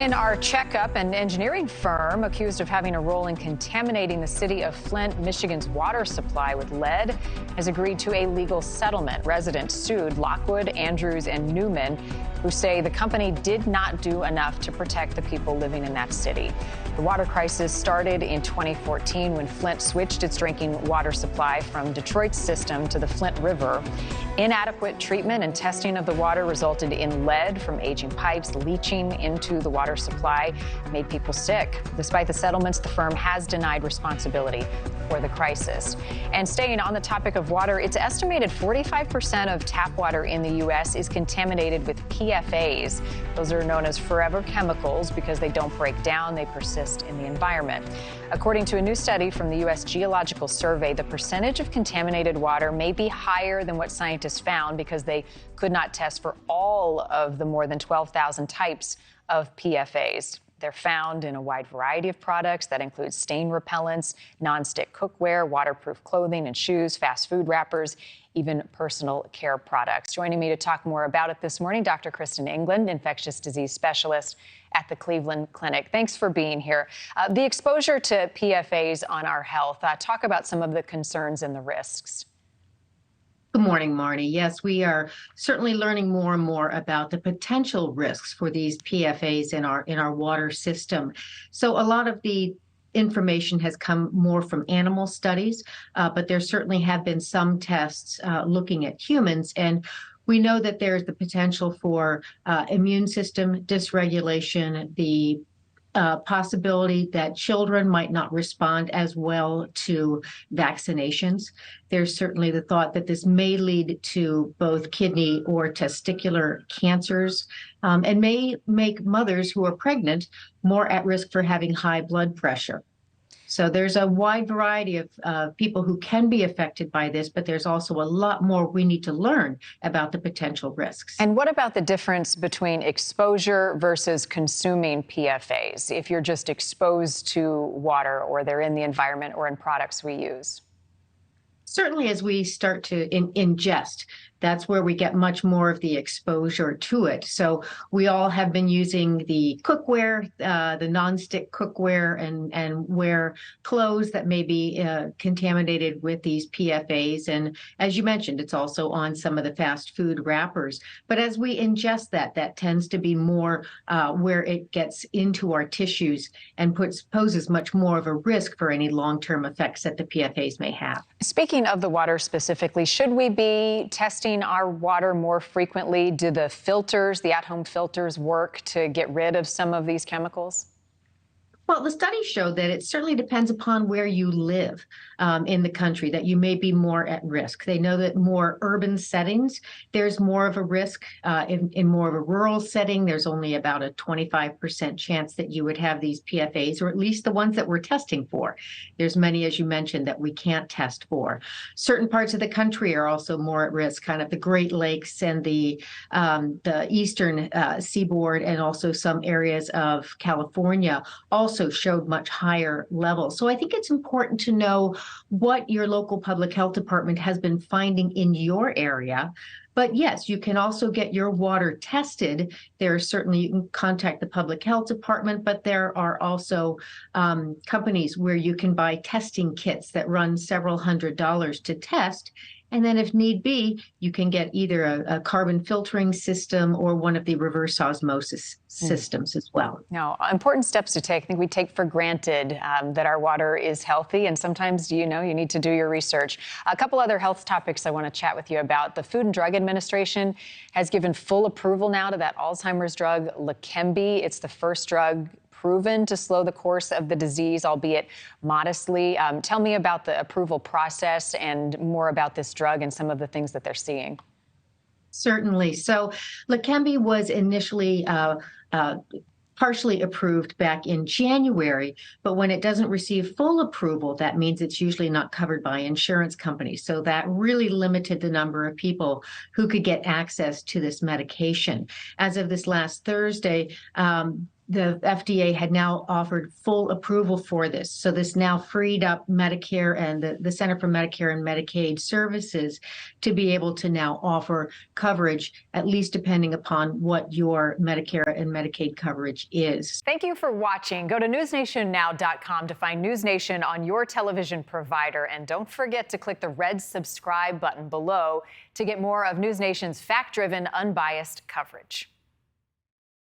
In our checkup, an engineering firm accused of having a role in contaminating the city of Flint, Michigan's water supply with lead has agreed to a legal settlement. Residents sued Lockwood, Andrews, and Newman, who say the company did not do enough to protect the people living in that city. The water crisis started in 2014 when Flint switched its drinking water supply from Detroit's system to the Flint River. Inadequate treatment and testing of the water resulted in lead from aging pipes leaching into the water supply, made people sick. Despite the settlements, the firm has denied responsibility for the crisis. And staying on the topic of water, it's estimated 45% of tap water in the U.S. is contaminated with PFAs. Those are known as forever chemicals because they don't break down, they persist in the environment. According to a new study from the U.S. Geological Survey, the percentage of contaminated water may be higher than what scientists found because they could not test for all of the more than 12,000 types of PFAs. They're found in a wide variety of products that include stain repellents, nonstick cookware, waterproof clothing and shoes, fast food wrappers, even personal care products. Joining me to talk more about it this morning, Dr. Kristin Englund, infectious disease specialist at the Cleveland Clinic. Thanks for being here. The exposure to PFAs on our health, talk about some of the concerns and the risks. Good morning, Marni. Yes, we are certainly learning more and more about the potential risks for these PFAs in our water system. So a lot of the information has come more from animal studies, but there certainly have been some tests looking at humans, and we know that there's the potential for immune system dysregulation, the possibility that children might not respond as well to vaccinations. There's certainly the thought that this may lead to both kidney or testicular cancers, and may make mothers who are pregnant more at risk for having high blood pressure. So there's a wide variety of people who can be affected by this, but there's also a lot more we need to learn about the potential risks. And what about the difference between exposure versus consuming PFAs if you're just exposed to water or they're in the environment or in products we use? Certainly as we start to ingest, that's where we get much more of the exposure to it. So we all have been using the cookware, the nonstick cookware, and wear clothes that may be contaminated with these PFAs. And as you mentioned, it's also on some of the fast food wrappers. But as we ingest that tends to be more where it gets into our tissues and poses much more of a risk for any long-term effects that the PFAs may have. Speaking of the water specifically, should we be testing our water more frequently? Do the filters, the at-home filters, work to get rid of some of these chemicals? Well, the studies show that it certainly depends upon where you live in the country, that you may be more at risk. They know that more urban settings, there's more of a risk. In more of a rural setting, there's only about a 25% chance that you would have these PFAs, or at least the ones that we're testing for. There's many, as you mentioned, that we can't test for. Certain parts of the country are also more at risk, kind of the Great Lakes and the eastern seaboard, and also some areas of California also showed much higher levels. So I think it's important to know what your local public health department has been finding in your area. But yes, you can also get your water tested. There are certainly, you can contact the public health department, but there are also companies where you can buy testing kits that run several $100s to test. And then if need be, you can get either a carbon filtering system or one of the reverse osmosis systems as well. Now, important steps to take. I think we take for granted that our water is healthy, and sometimes, you need to do your research. A couple other health topics I want to chat with you about. The Food and Drug Administration has given full approval now to that Alzheimer's drug, Leqembi. It's the first drug proven to slow the course of the disease, albeit modestly. Tell me about the approval process and more about this drug and some of the things that they're seeing. Certainly. So Leqembi was initially partially approved back in January, but when it doesn't receive full approval, that means it's usually not covered by insurance companies. So that really limited the number of people who could get access to this medication. As of this last Thursday, the FDA had now offered full approval for this. So this now freed up Medicare and the Center for Medicare and Medicaid Services to be able to now offer coverage, at least depending upon what your Medicare and Medicaid coverage is. Thank you for watching. Go to newsnationnow.com to find NewsNation on your television provider. And don't forget to click the red subscribe button below to get more of NewsNation's fact-driven, unbiased coverage.